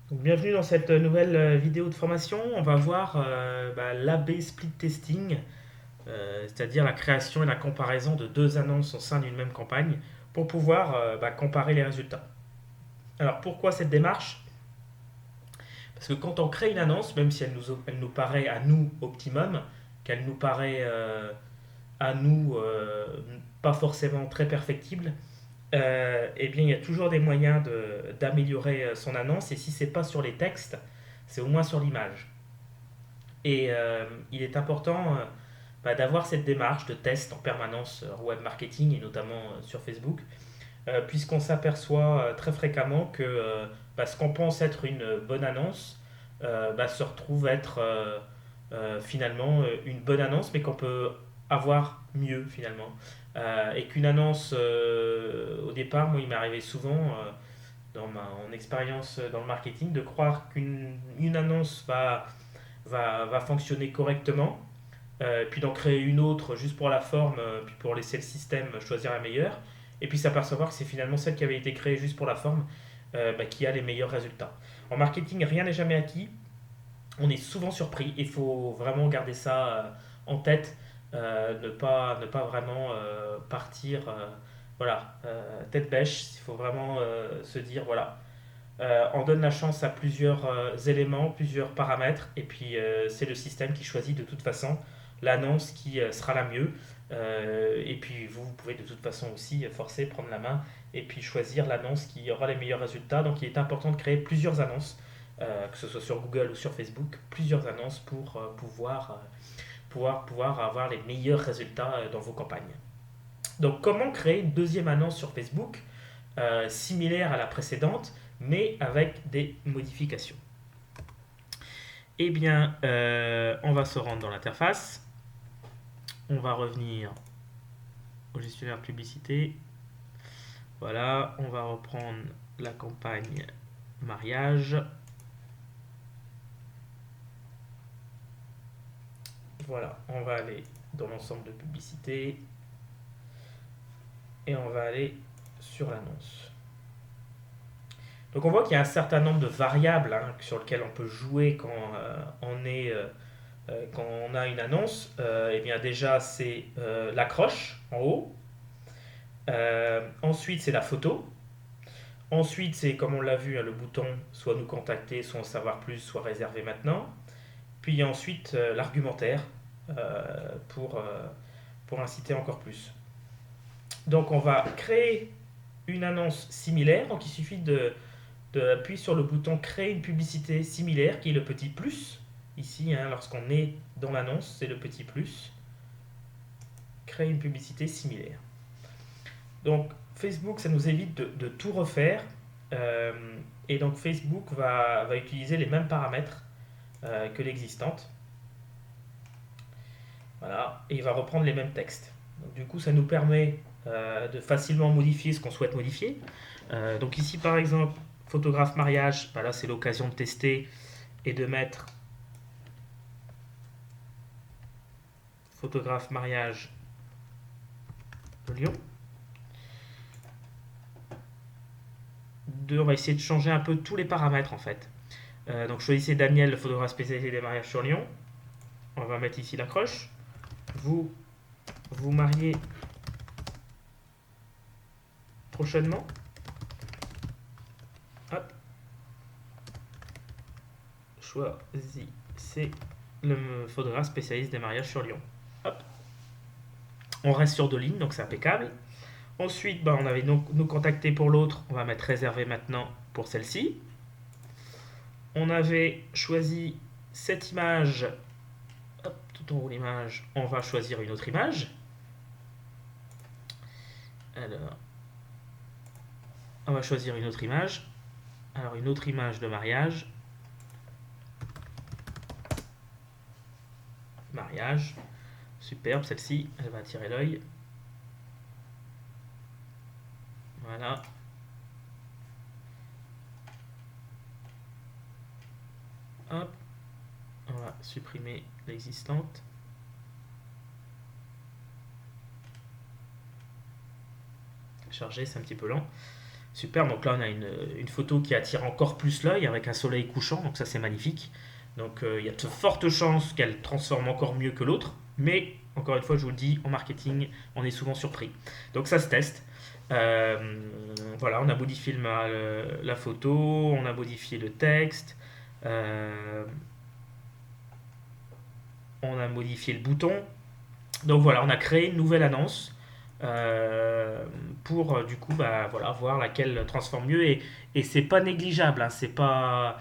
Donc, bienvenue dans cette nouvelle vidéo de formation. On va voir l'AB split testing, c'est-à-dire la création et la comparaison de deux annonces au sein d'une même campagne pour pouvoir comparer les résultats. Alors pourquoi cette démarche? Parce que quand on crée une annonce, même si elle nous paraît à nous optimum, qu'elle nous paraît à nous pas forcément très perfectible, eh bien, il y a toujours des moyens d'améliorer son annonce. Et si c'est pas sur les textes, c'est au moins sur l'image. Et il est important d'avoir cette démarche de test en permanence en web marketing et notamment sur Facebook, puisqu'on s'aperçoit très fréquemment que ce qu'on pense être une bonne annonce se retrouve être finalement une bonne annonce, mais qu'on peut avoir mieux finalement. Et qu'une annonce, au départ, moi il m'est arrivé souvent dans mon expérience dans le marketing de croire qu'une annonce va fonctionner correctement, puis d'en créer une autre juste pour la forme, puis pour laisser le système choisir la meilleure, et puis s'apercevoir que c'est finalement celle qui avait été créée juste pour la forme qui a les meilleurs résultats. En marketing, rien n'est jamais acquis, on est souvent surpris, il faut vraiment garder ça en tête, ne pas vraiment partir tête bêche, il faut vraiment se dire voilà, on donne la chance à plusieurs éléments, plusieurs paramètres, et puis c'est le système qui choisit de toute façon l'annonce qui sera la mieux. Et puis vous pouvez de toute façon aussi forcer, prendre la main, et puis choisir l'annonce qui aura les meilleurs résultats. Donc il est important de créer plusieurs annonces, que ce soit sur Google ou sur Facebook, plusieurs annonces pour pouvoir avoir les meilleurs résultats dans vos campagnes. Donc comment créer une deuxième annonce sur Facebook similaire à la précédente, mais avec des modifications? Eh bien, on va se rendre dans l'interface. On va revenir au gestionnaire de publicité. Voilà, on va reprendre la campagne mariage. Voilà, on va aller dans l'ensemble de publicité et on va aller sur l'annonce. Donc on voit qu'il y a un certain nombre de variables sur lesquelles on peut jouer quand on a une annonce. Eh bien déjà c'est l'accroche en haut. Ensuite c'est la photo. Ensuite c'est comme on l'a vu le bouton soit nous contacter, soit en savoir plus, soit réserver maintenant. Puis ensuite l'argumentaire euh, pour, euh, pour inciter encore plus. Donc on va créer une annonce similaire. Donc il suffit d'appuyer sur le bouton créer une publicité similaire qui est le petit plus. Ici, lorsqu'on est dans l'annonce, c'est le petit plus. Créer une publicité similaire. Donc Facebook, ça nous évite de tout refaire. Euh, et donc Facebook va utiliser les mêmes paramètres que l'existante. Voilà, et il va reprendre les mêmes textes. Donc, du coup, ça nous permet de facilement modifier ce qu'on souhaite modifier. Donc ici, par exemple, photographe mariage, là c'est l'occasion de tester et de mettre photographe mariage de Lyon. On va essayer de changer un peu tous les paramètres en fait. Donc choisissez Daniel, le photographe spécialisé des mariages sur Lyon. On va mettre ici l'accroche. Vous vous mariez prochainement. Hop. Choisissez le photographe spécialiste des mariages sur Lyon. Hop. On reste sur deux lignes, donc c'est impeccable. Ensuite, on avait nous contacter pour l'autre. On va mettre réservé maintenant pour celle-ci. On avait choisi cette image. Hop, tout en haut l'image. On va choisir une autre image. Alors, on va choisir une autre image. Alors, une autre image de mariage. Mariage. Superbe, celle-ci, elle va attirer l'œil. Voilà. Hop. On va supprimer l'existante. Charger, c'est un petit peu lent. Super, donc là on a une photo qui attire encore plus l'œil avec un soleil couchant, donc ça c'est magnifique. Donc il y a de fortes chances qu'elle transforme encore mieux que l'autre, mais encore une fois je vous le dis, en marketing on est souvent surpris. Donc ça se teste. Euh, voilà, on a modifié la photo, on a modifié le texte, euh, on a modifié le bouton. Donc voilà, on a créé une nouvelle annonce euh, pour du coup bah, voilà, voir laquelle transforme mieux et c'est pas négligeable, hein, c'est pas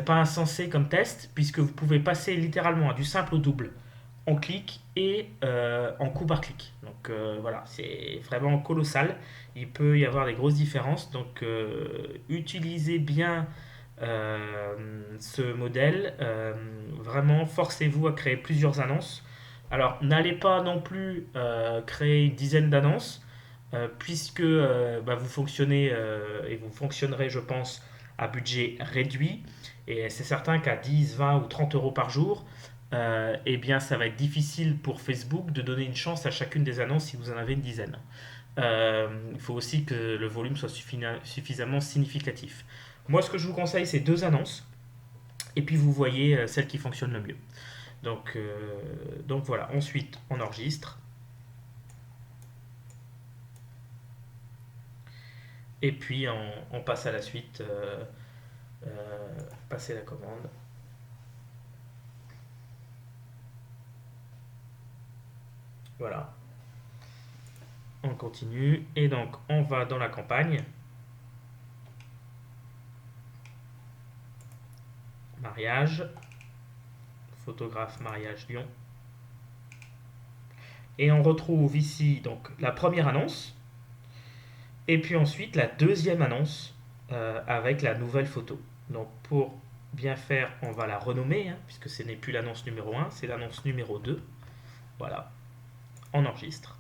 insensé comme test puisque vous pouvez passer littéralement du simple au double en clic et en coup par clic. Donc voilà, c'est vraiment colossal. Il peut y avoir des grosses différences. Donc utilisez bien ce modèle. Vraiment, forcez-vous à créer plusieurs annonces. Alors, n'allez pas non plus créer une dizaine d'annonces, puisque bah, vous fonctionnez et vous fonctionnerez, je pense, à budget réduit. Et c'est certain qu'à 10, 20 ou 30 euros par jour, eh bien, ça va être difficile pour Facebook de donner une chance à chacune des annonces si vous en avez une dizaine. Il faut aussi que le volume soit suffisamment significatif. Moi, ce que je vous conseille, c'est deux annonces, et puis vous voyez celle qui fonctionne le mieux. Donc voilà, ensuite on enregistre, et puis on passe à la suite, passer la commande. Voilà, on continue, et donc on va dans la campagne, mariage, photographe mariage Lyon, et on retrouve ici donc la première annonce, et puis ensuite la deuxième annonce avec la nouvelle photo. Donc pour bien faire, on va la renommer, hein, puisque ce n'est plus l'annonce numéro 1, c'est l'annonce numéro 2. Voilà, on enregistre.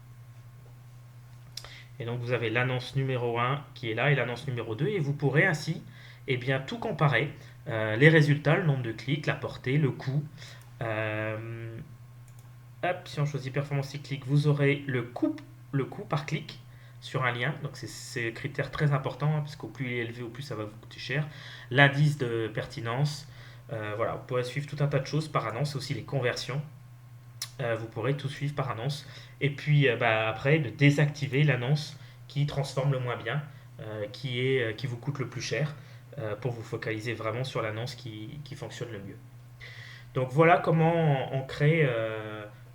Et donc vous avez l'annonce numéro 1 qui est là et l'annonce numéro 2 et vous pourrez ainsi bien, tout comparer, les résultats, le nombre de clics, la portée, le coût. Euh, Hop, si on choisit performance cyclique, vous aurez le coût par clic sur un lien. Donc c'est un critère très important hein, parce qu'au plus il est élevé, au plus ça va vous coûter cher. L'indice de pertinence. Voilà, vous pourrez suivre tout un tas de choses par annonce, aussi les conversions. Vous pourrez tout suivre par annonce. Et puis bah, après, de désactiver l'annonce qui transforme le moins bien, qui vous coûte le plus cher, pour vous focaliser vraiment sur l'annonce qui fonctionne le mieux. Donc voilà comment on crée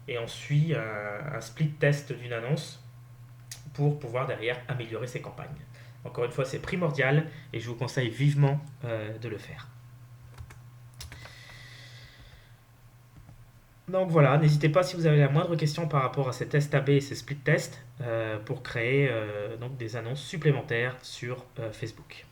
et on suit un split test d'une annonce pour pouvoir derrière améliorer ses campagnes. Encore une fois, c'est primordial et je vous conseille vivement de le faire. Donc voilà, n'hésitez pas si vous avez la moindre question par rapport à ces tests AB et ces split tests pour créer donc des annonces supplémentaires sur Facebook.